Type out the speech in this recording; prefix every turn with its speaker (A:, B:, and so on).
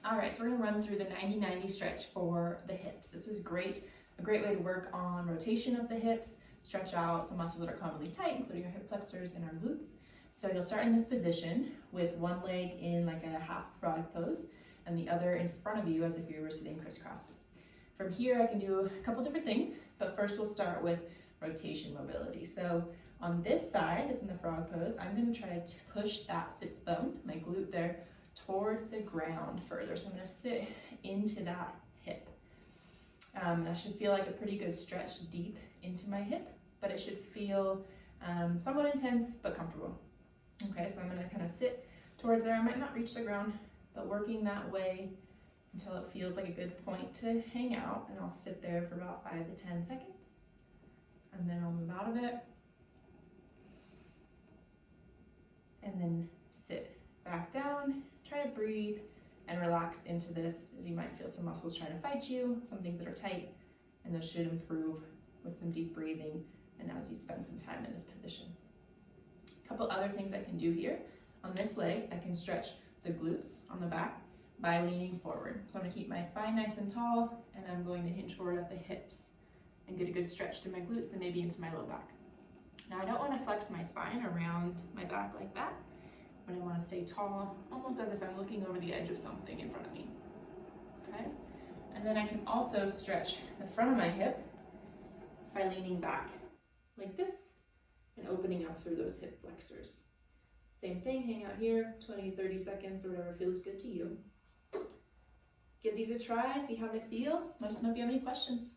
A: All right, so we're gonna run through the 90-90 stretch for the hips. This is great, a great way to work on rotation of the hips, stretch out some muscles that are commonly tight, including our hip flexors and our glutes. So you'll start in this position with one leg in like a half frog pose and the other in front of you as if you were sitting crisscross. From here, I can do a couple different things, but first we'll start with rotation mobility. So on this side that's in the frog pose, I'm gonna try to push that sits bone, my glute there, towards the ground further. So I'm gonna sit into that hip. That should feel like a pretty good stretch deep into my hip, but it should feel somewhat intense, but comfortable. Okay, so I'm gonna kind of sit towards there. I might not reach the ground, but working that way until it feels like a good point to hang out, and I'll sit there for about 5 to 10 seconds, and then I'll move out of it, and then sit back down. Try to breathe and relax into this, as you might feel some muscles trying to fight you, some things that are tight, and those should improve with some deep breathing and as you spend some time in this position. A couple other things I can do here. On this leg, I can stretch the glutes on the back by leaning forward. So I'm gonna keep my spine nice and tall, and I'm going to hinge forward at the hips and get a good stretch through my glutes and maybe into my low back. Now I don't wanna flex my spine around my back like that, but I want to stay tall, almost as if I'm looking over the edge of something in front of me, okay? And then I can also stretch the front of my hip by leaning back like this and opening up through those hip flexors. Same thing, hang out here, 20, 30 seconds or whatever feels good to you. Give these a try, see how they feel. Let us know if you have any questions.